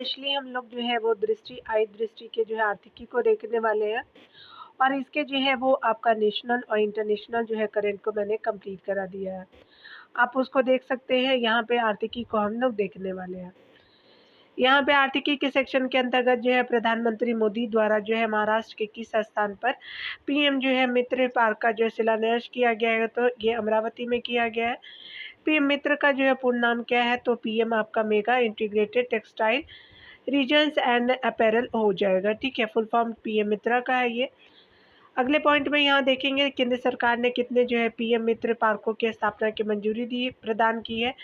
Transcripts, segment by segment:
इसलिए हम लोग जो है वो आय दृष्टि के जो है आर्थिकी को देखने वाले हैं और इसके जो है वो आपका नेशनल और इंटरनेशनल जो है करंट को मैंने कंप्लीट करा दिया है। आप उसको देख सकते हैं, यहाँ पे आर्थिकी को हम लोग देखने वाले हैं। यहाँ पे आर्थिकी के सेक्शन के अंतर्गत जो है प्रधानमंत्री मोदी द्वारा जो है महाराष्ट्र के किस स्थान पर पीएम जो है मित्र पार्क का जो शिलान्यास किया गया है, तो ये अमरावती में किया गया है। पीएम मित्र का जो है पूर्ण नाम क्या है, तो पीएम आपका mega integrated textile regions and apparel हो जाएगा। ठीक है, फुल फॉर्म पीएम मित्रा का है ये। अगले पॉइंट में यहाँ देखेंगे केंद्र सरकार ने कितने जो है पीएम मित्र पार्कों की स्थापना की मंजूरी दी प्रदान की है,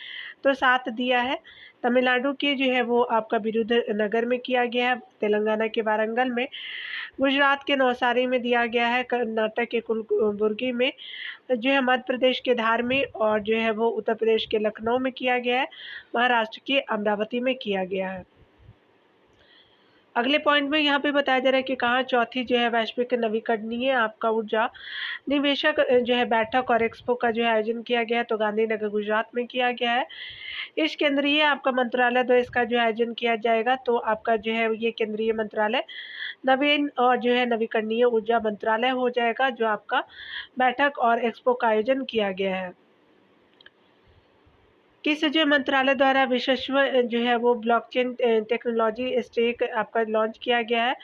तो 7 दिया है। तमिलनाडु के जो है वो आपका विरुधनगर में किया गया है, तेलंगाना के वारंगल में, गुजरात के नवसारी में दिया गया है, कर्नाटक के कुलबुर्गी में, जो है मध्य प्रदेश के धार में, और जो है वो उत्तर प्रदेश के लखनऊ में किया गया है, महाराष्ट्र के अमरावती में किया गया है। अगले पॉइंट में यहाँ पे बताया जा रहा है कि कहाँ चौथी जो है वैश्विक नवीकरणीय आपका ऊर्जा निवेशक जो है बैठक और एक्सपो का जो है आयोजन किया गया है, तो गांधीनगर गुजरात में किया गया है। इस केंद्रीय आपका मंत्रालय द्वारा इसका जो आयोजन किया जाएगा, तो आपका जो है ये केंद्रीय मंत्रालय नवीन और जो है नवीकरणीय ऊर्जा मंत्रालय हो जाएगा, जो आपका बैठक और एक्सपो का आयोजन किया गया है। किस जो मंत्रालय द्वारा विश्व जो है वो ब्लॉकचेन टेक्नोलॉजी स्टैक आपका लॉन्च किया गया है,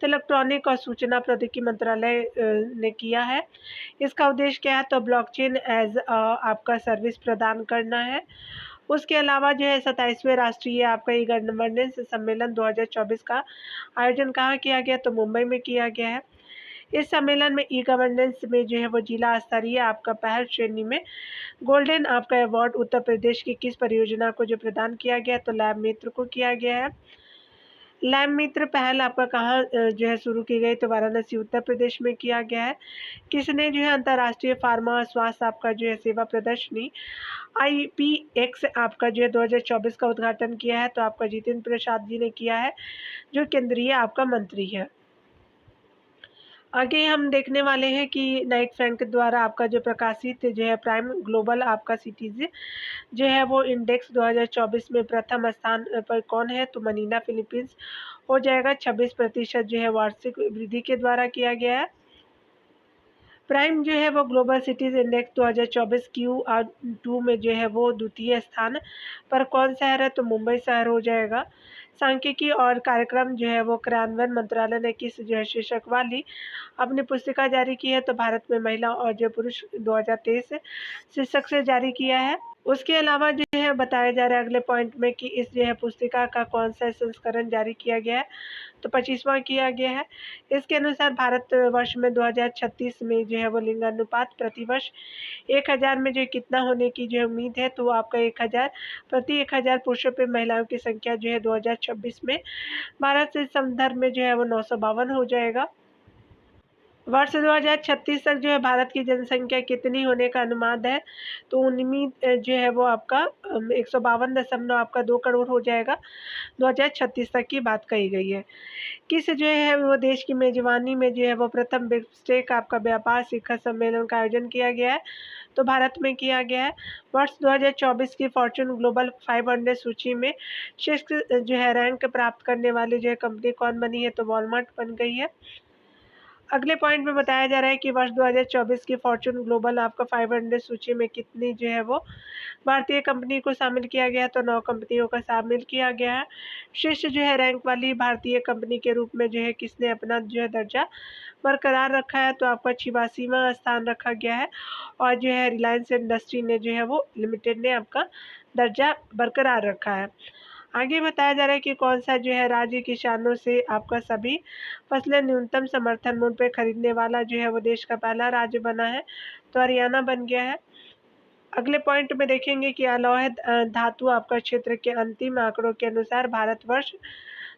तो इलेक्ट्रॉनिक और सूचना प्रौद्योगिकी मंत्रालय ने किया है। इसका उद्देश्य क्या है, तो ब्लॉकचेन एज आपका सर्विस प्रदान करना है। उसके अलावा जो है 27वें राष्ट्रीय आपका ई गवर्नेंस सम्मेलन 2024 का आयोजन कहाँ किया गया, तो मुंबई में किया गया है। इस सम्मेलन में ई गवर्नेंस में जो है वो जिला स्तरीय आपका पहल श्रेणी में गोल्डन आपका अवार्ड उत्तर प्रदेश की किस परियोजना को जो प्रदान किया गया, तो लैब मित्र को किया गया है। लैब मित्र पहल आपका कहाँ जो है शुरू की गई, तो वाराणसी उत्तर प्रदेश में किया गया है। किसने जो है अंतर्राष्ट्रीय फार्मा स्वास्थ्य आपका जो है सेवा प्रदर्शनी IPX आपका जो है 2024 का उद्घाटन किया है, तो आपका जितेंद्र प्रसाद जी ने किया है, जो केंद्रीय आपका मंत्री है। आगे हम देखने वाले हैं कि नाइट फ्रैंक द्वारा आपका जो प्रकाशित जो है प्राइम ग्लोबल आपका सिटीज जो है वो इंडेक्स 2024 में प्रथम स्थान पर कौन है, तो मनीला फिलीपींस हो जाएगा। 26% जो है वार्षिक वृद्धि के द्वारा किया गया है। प्राइम जो है वो ग्लोबल सिटीज इंडेक्स 2024 Q2 में जो है वो द्वितीय स्थान पर कौन शहर है, तो मुंबई शहर हो जाएगा। सांख्यिकी और कार्यक्रम जो है वो क्रियान्वयन मंत्रालय ने किस जो है शीर्षक वाली अपनी पुस्तिका जारी की है, तो भारत में महिला और जो पुरुष 2023 शीर्षक से जारी किया है। उसके अलावा जो है बताया जा रहा है अगले पॉइंट में कि इस जो है पुस्तिका का कौन सा संस्करण जारी किया गया है, तो 25वां किया गया है। इसके अनुसार भारत वर्ष में 2036 में जो है वो लिंगानुपात प्रतिवर्ष 1000 में जो कितना होने की जो उम्मीद है, तो आपका 1000 प्रति 1000 पुरुषों पर महिलाओं की संख्या जो है 2026 में भारत से संदर्भ में जो है वो 952 हो जाएगा। वर्ष 2036 तक जो है भारत की जनसंख्या कितनी होने का अनुमान है, तो उम्मीद जो है वो आपका 152 आपका 2 करोड़ हो जाएगा। 2036 तक की बात कही गई है। किस जो है वो देश की मेजबानी में जो है वो प्रथम बिम्स्टेक आपका व्यापार शिखर सम्मेलन का आयोजन किया गया है, तो भारत में किया गया है। वर्ष 2024 की फॉर्च्यून ग्लोबल 500 सूची में शीर्ष जो है रैंक प्राप्त करने वाली जो है कंपनी कौन बनी है, तो वॉलमार्ट बन गई है। अगले पॉइंट में बताया जा रहा है कि वर्ष 2024 की फॉर्च्यून ग्लोबल आपका 500 सूची में कितनी जो है वो भारतीय कंपनी को शामिल किया गया, तो 9 कंपनियों का शामिल किया गया है। शीर्ष जो है रैंक वाली भारतीय कंपनी के रूप में जो है किसने अपना जो है दर्जा बरकरार रखा है, तो आपका 86वां स्थान रखा गया है, और जो है रिलायंस इंडस्ट्री ने जो है वो लिमिटेड ने आपका दर्जा बरकरार रखा है। आगे बताया जा रहा है कि कौन सा जो है राज्य किसानों से आपका सभी फसलें न्यूनतम समर्थन मूल्य पे खरीदने वाला जो है वो देश का पहला राज्य बना है, तो हरियाणा बन गया है। अगले पॉइंट में देखेंगे कि अलौह धातु आपका क्षेत्र के अंतिम आंकड़ों के अनुसार भारतवर्ष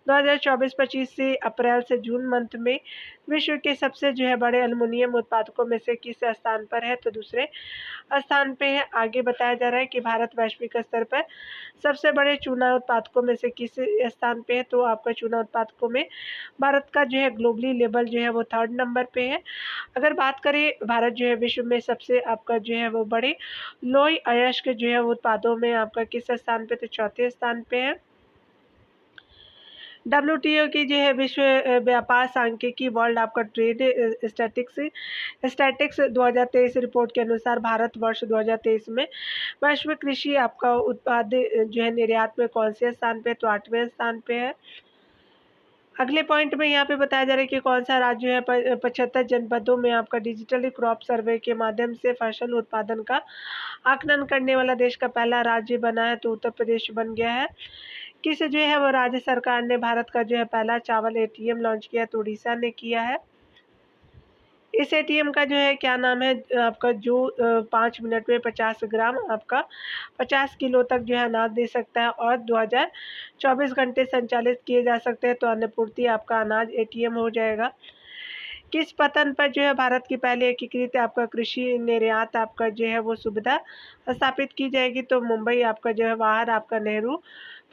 2024-25 से अप्रैल से जून मंथ में विश्व के सबसे जो है बड़े एल्युमिनियम उत्पादकों में से किस स्थान पर है, तो दूसरे स्थान पे है। आगे बताया जा रहा है कि भारत वैश्विक स्तर पर सबसे बड़े चूना उत्पादकों में से किस स्थान पे है, तो आपका चूना उत्पादकों में भारत का जो है ग्लोबली लेवल जो है वो 3rd नंबर पे है। अगर बात करें भारत जो है विश्व में सबसे आपका जो है वो बड़े लोह अयस्क जो है उत्पादों में आपका किस स्थान पे, तो 4थे स्थान पे है। WTO की जो है विश्व व्यापार सांख्यिकी वर्ल्ड आपका ट्रेड स्टैटिक्स 2023 रिपोर्ट के अनुसार भारत वर्ष 2023 में वैश्विक कृषि आपका उत्पाद जो है निर्यात में कौन से स्थान पे, तो 8वें स्थान पे है। अगले पॉइंट में यहाँ पे बताया जा रहा है कि कौन सा राज्य है 75 जनपदों में आपका डिजिटली क्रॉप सर्वे के माध्यम से फसल उत्पादन का आकलन करने वाला देश का पहला राज्य बना है, तो उत्तर प्रदेश बन गया है। किस जो है वो राज्य सरकार ने भारत का जो है पहला चावल ATM लॉन्च किया, तो उड़ीसा ने किया है। इस ATM का जो है क्या नाम है आपका, जो 5 मिनट में 50 ग्राम आपका 50 किलो तक जो है अनाज दे सकता है और 2024 घंटे संचालित किए जा सकते हैं, तो अन्नपूर्ति आपका अनाज ATM हो जाएगा। किस पतन पर जो है भारत की पहले एकीकृत आपका कृषि निर्यात आपका जो है वो सुविधा स्थापित की जाएगी, तो मुंबई आपका जो है बाहर आपका नेहरू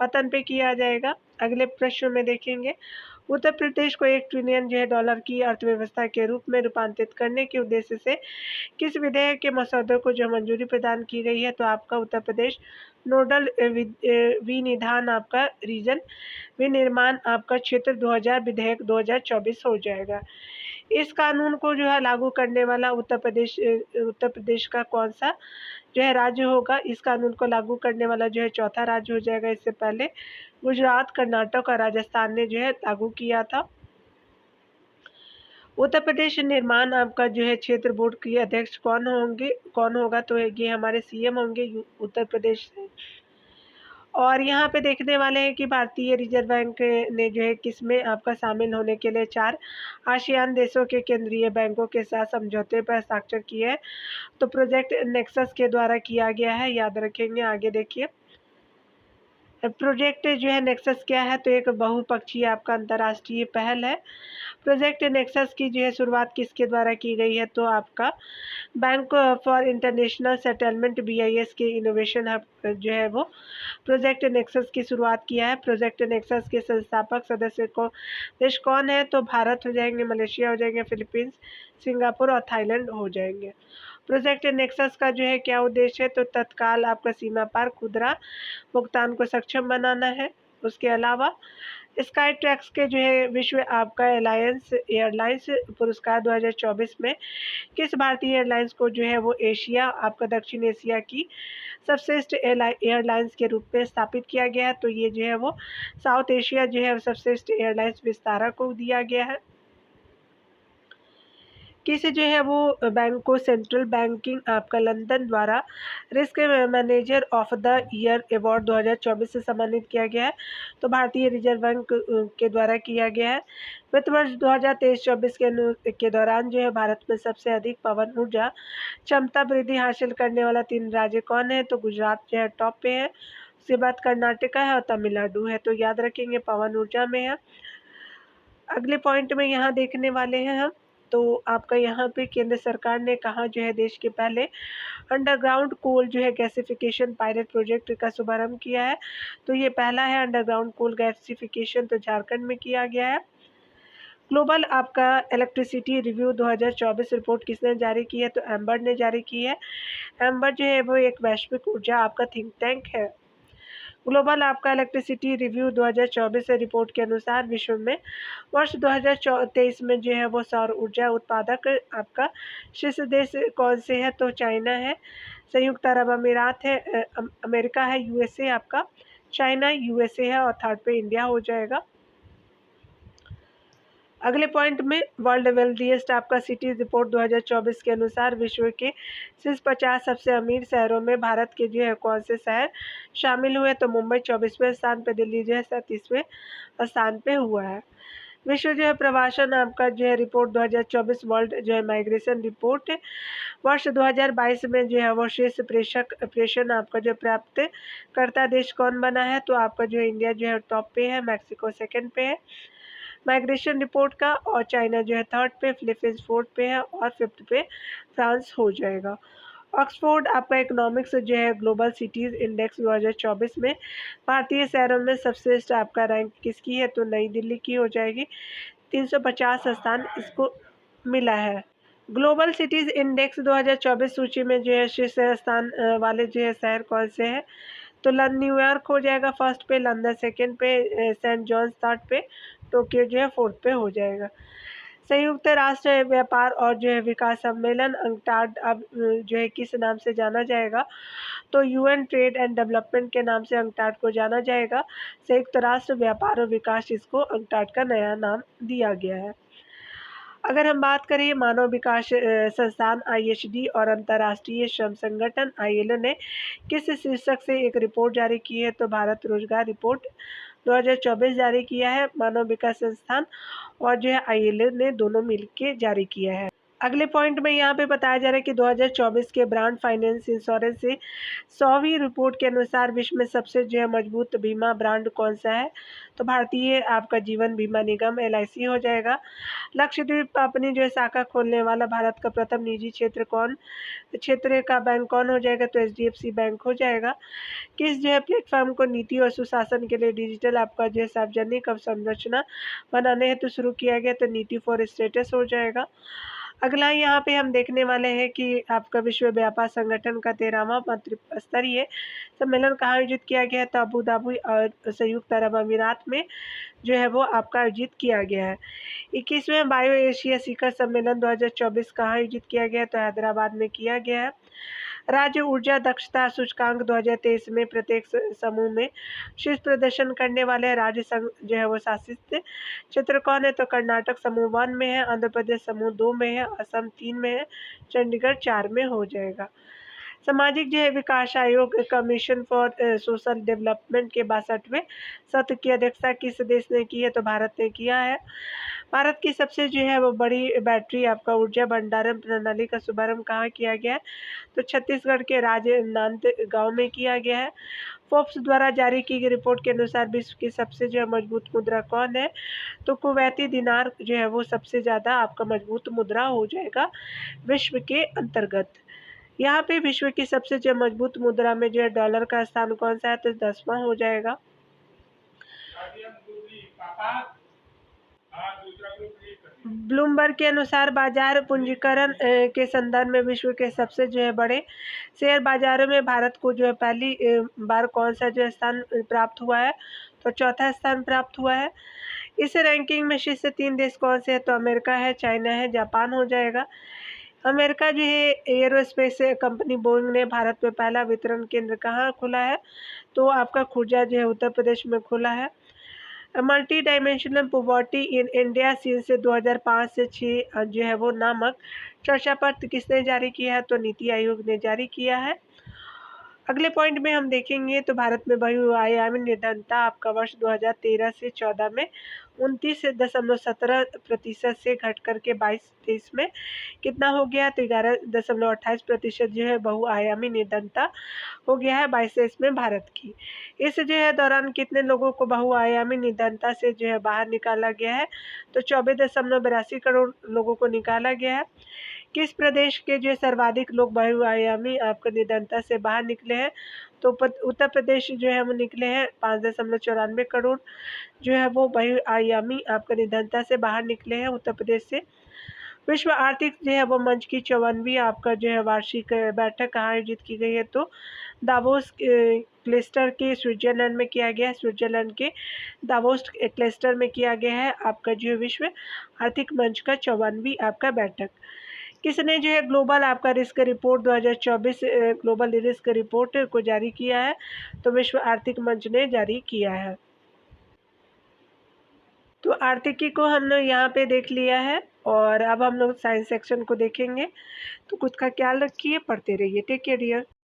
पतन पे किया जाएगा। अगले प्रश्न में देखेंगे, उत्तर प्रदेश को 1 ट्रिलियन जो है डॉलर की अर्थव्यवस्था के रूप में रूपांतरित करने के उद्देश्य से किस विधेयक के मसौदे को जो मंजूरी प्रदान की गई है, तो आपका उत्तर प्रदेश नोडल विनिधान आपका रीजन विनिर्माण आपका क्षेत्र 2000 विधेयक 2024 हो जाएगा। इस कानून को जो है लागू करने वाला उत्तर प्रदेश का कौन सा जो है राज्य होगा, इस कानून को लागू करने वाला जो है चौथा राज्य हो जाएगा। इससे पहले गुजरात, कर्नाटक और राजस्थान ने जो है लागू किया था। उत्तर प्रदेश निर्माण आपका जो है क्षेत्र बोर्ड के अध्यक्ष कौन होगा, तो ये हमारे CM होंगे उत्तर प्रदेश से। और यहाँ पे देखने वाले हैं कि भारतीय रिजर्व बैंक ने जो है किसमें आपका शामिल होने के लिए 4 आसियान देशों के केंद्रीय बैंकों के साथ समझौते पर हस्ताक्षर किए हैं, तो प्रोजेक्ट नेक्सस के द्वारा किया गया है, याद रखेंगे। आगे देखिए, प्रोजेक्ट जो है नेक्सस क्या है, तो एक बहुपक्षीय आपका अंतर्राष्ट्रीय पहल है। प्रोजेक्ट नेक्सस की जो है शुरुआत किसके द्वारा की गई है, तो आपका bank for international settlement BIS के इनोवेशन हब जो है वो प्रोजेक्ट नेक्सस की शुरुआत किया है। प्रोजेक्ट नेक्सस के संस्थापक सदस्य को देश कौन है, तो भारत हो जाएंगे, मलेशिया हो जाएंगे, फिलीपींस, सिंगापुर और थाईलैंड हो जाएंगे। प्रोजेक्ट नेक्सस का जो है क्या उद्देश्य है, तो तत्काल आपका सीमा पार खुदरा भुगतान को सक्षम बनाना है। उसके अलावा स्काई ट्रैक्स के जो है विश्व आपका अलायंस एयरलाइंस पुरस्कार 2024 में किस भारतीय एयरलाइंस को जो है वो एशिया आपका दक्षिण एशिया की सर्वश्रेष्ठ एयरलाइंस के रूप में स्थापित किया गया है, तो ये जो है वो साउथ एशिया जो है सर्वश्रेष्ठ एयरलाइंस विस्तारा को दिया गया है। किसी जो है वो बैंक को सेंट्रल बैंकिंग आपका लंदन द्वारा risk manager of the year award 2024 से सम्मानित किया गया है, तो भारतीय रिजर्व बैंक के द्वारा किया गया है। वित्त वर्ष 2023-24 के दौरान जो है भारत में सबसे अधिक पवन ऊर्जा क्षमता वृद्धि हासिल करने वाला 3 राज्य कौन है, तो गुजरात जो है टॉप पे है, उसके बाद कर्नाटका है और तमिलनाडु है, तो याद रखेंगे पवन ऊर्जा में है। अगले पॉइंट में यहाँ देखने वाले हैं हम, तो आपका यहाँ पे केंद्र सरकार ने कहा जो है देश के पहले अंडरग्राउंड कोल जो है गैसिफिकेशन पायलट प्रोजेक्ट का शुभारंभ किया है, तो ये पहला है अंडरग्राउंड कोल गैसिफिकेशन, तो झारखंड में किया गया है। ग्लोबल आपका इलेक्ट्रिसिटी रिव्यू 2024 रिपोर्ट किसने जारी की है, तो एम्बर ने जारी की है। एम्बर जो है वो एक वैश्विक ऊर्जा आपका थिंक टैंक है। ग्लोबल आपका इलेक्ट्रिसिटी रिव्यू 2024 रिपोर्ट के अनुसार विश्व में वर्ष 2023 में जो है वो सौर ऊर्जा उत्पादक आपका शीर्ष देश कौन से है, तो चाइना है, संयुक्त अरब अमीरात है, अमेरिका है, USA आपका, चाइना USA है और थर्ड पे इंडिया हो जाएगा। अगले पॉइंट में वर्ल्ड वेल्थिएस्ट आपका सिटीज रिपोर्ट 2024 के अनुसार विश्व के शीर्ष 50 सबसे अमीर शहरों में भारत के जो है कौन से शहर शामिल हुए, तो मुंबई 24वें स्थान पे, दिल्ली जो है 37वें स्थान पे हुआ है। विश्व जो है प्रवासन आपका जो है रिपोर्ट 2024 वर्ल्ड जो है माइग्रेशन रिपोर्ट वर्ष 2022 में जो है वो शीर्ष प्रेषण आपका जो प्राप्त करता देश कौन बना है, तो आपका जो इंडिया जो है टॉप पे है, मैक्सिको सेकंड पे है माइग्रेशन रिपोर्ट का, और चाइना जो है थर्ड पे, फिलीपींस फोर्थ पे है और फिफ्थ पे फ्रांस हो जाएगा। ऑक्सफोर्ड आपका इकोनॉमिक्स जो है ग्लोबल सिटीज़ इंडेक्स 2024 में भारतीय शहरों में सबसे आपका रैंक किसकी है, तो नई दिल्ली की हो जाएगी, 350 स्थान इसको मिला है। ग्लोबल सिटीज़ इंडेक्स 2024 सूची में जो है शीर्ष स्थान वाले जो है शहर कौन से हैं, तो न्यूयॉर्क हो जाएगा फर्स्ट पे, लंदन सेकंड पे, सेंट जॉन्स थर्ड पे, टोक्यो जो है फोर्थ पे हो जाएगा। संयुक्त राष्ट्र व्यापार और जो है विकास सम्मेलन अंकटाड अब जो है किस नाम से जाना जाएगा, तो यूएन ट्रेड एंड डेवलपमेंट के नाम से अंकटाड को जाना जाएगा। संयुक्त राष्ट्र व्यापार और विकास इसको अंकटाड का नया नाम दिया गया है। अगर हम बात करें मानव विकास संस्थान आईएचडी और अंतर्राष्ट्रीय श्रम संगठन आईएलओ ने किस शीर्षक से एक रिपोर्ट जारी की है, तो भारत रोजगार रिपोर्ट 2024 जारी किया है मानव विकास संस्थान और जो है आईएलओ ने दोनों मिलकर जारी किया है। अगले पॉइंट में यहाँ पे बताया जा रहा है कि 2024 के ब्रांड फाइनेंस इंश्योरेंस से 100वीं रिपोर्ट के अनुसार विश्व में सबसे जो है मजबूत बीमा ब्रांड कौन सा है, तो भारतीय आपका जीवन बीमा निगम एलआईसी हो जाएगा। लक्षद्वीप अपनी जो है शाखा खोलने वाला भारत का प्रथम निजी क्षेत्र का बैंक कौन हो जाएगा, तो एचडीएफसी बैंक हो जाएगा। किस जो है प्लेटफॉर्म को नीति और सुशासन के लिए डिजिटल आपका जो है सार्वजनिक अवसंरचना बनाने हेतु शुरू किया गया, तो नीति फॉर स्टेटस हो जाएगा। अगला यहाँ पे हम देखने वाले हैं कि आपका विश्व व्यापार संगठन का 13वां मंत्रिस्तरीय सम्मेलन कहाँ आयोजित किया गया है, तो अबू धाबी और संयुक्त अरब अमीरात में जो है वो आपका आयोजित किया गया है। 21वें बायो एशिया शिखर सम्मेलन 2024 कहाँ आयोजित किया गया है, तो हैदराबाद में किया गया है। राज्य ऊर्जा दक्षता सूचकांक 2023 में प्रत्येक समूह में शीर्ष प्रदर्शन करने वाले राज्य संघ जो है वो शासित क्षेत्र कौन है, तो कर्नाटक समूह 1 में है, आंध्र प्रदेश समूह 2 में है, असम 3 में है, चंडीगढ़ 4 में हो जाएगा। सामाजिक जो है विकास आयोग कमीशन फॉर सोशल डेवलपमेंट के 62वें सत्र की अध्यक्षता किस देश ने की है, तो भारत ने किया है। भारत की सबसे जो है वो बड़ी बैटरी आपका ऊर्जा भंडारण प्रणाली का शुभारंभ कहाँ किया गया है, तो छत्तीसगढ़ के राजनांदगांव में किया गया है। फोर्ब्स द्वारा जारी की गई रिपोर्ट के अनुसार विश्व की सबसे जो है मजबूत मुद्रा कौन है, तो कुवैती दिनार जो है वो सबसे ज़्यादा आपका मजबूत मुद्रा हो जाएगा विश्व के अंतर्गत। यहाँ पे विश्व की सबसे जो मजबूत मुद्रा में जो है डॉलर का स्थान कौन सा है, तो 10वां हो जाएगा। ब्लूमबर्ग के अनुसार बाजार पूंजीकरण के संदर्भ में विश्व के सबसे जो है बड़े शेयर बाजारों में भारत को जो है पहली बार कौन सा जो है स्थान प्राप्त हुआ है, तो चौथा स्थान प्राप्त हुआ है। इस रैंकिंग में शीर्ष 3 देश कौन से है, तो अमेरिका है, चाइना है, जापान हो जाएगा। अमेरिका जो है एयरोस्पेस कंपनी बोइंग ने भारत में पहला वितरण केंद्र कहाँ खुला है, तो आपका खुर्जा जो है उत्तर प्रदेश में खुला है। Multi dimensional poverty in India since 2005 से 6 जो है वो नामक चर्चा पत्र किसने जारी किया है, तो नीति आयोग ने जारी किया है। अगले पॉइंट में हम देखेंगे तो भारत में बहुआयामी निरंतरता आपका वर्ष 2013 से 14 में 29.17% से घट करके 22-23 में कितना हो गया, तो 11.28% जो है बहुआयामी निरंतरता हो गया है 22-23 में भारत की। इस जो है दौरान कितने लोगों को बहुआयामी निरंतरता से जो है बाहर निकाला गया है, तो 24.82 करोड़ लोगों को निकाला गया है। किस प्रदेश के जो सर्वाधिक लोग बहुआयामी आपका निरंतरता से बाहर निकले हैं, तो उत्तर प्रदेश जो है वो निकले हैं 5.94 करोड़ जो है वो बहुआयामी आपका निरंतरता से बाहर निकले हैं उत्तर प्रदेश से। विश्व आर्थिक जो है वो मंच की 54वीं आपका जो है वार्षिक बैठक कहाँ आयोजित की गई है, तो दावोस क्लस्टर के स्विट्जरलैंड में किया गया है। स्विट्जरलैंड के दावोस क्लस्टर में किया गया है आपका जो है विश्व आर्थिक मंच का 54वीं आपका बैठक। किसने जो है ग्लोबल आपका risk report 2024 global risk report को जारी किया है, तो विश्व आर्थिक मंच ने जारी किया है। तो आर्थिकी को हम लोग यहाँ पे देख लिया है और अब हम लोग साइंस सेक्शन को देखेंगे। तो खुद का ख्याल रखिए, पढ़ते रहिए। Take care dear.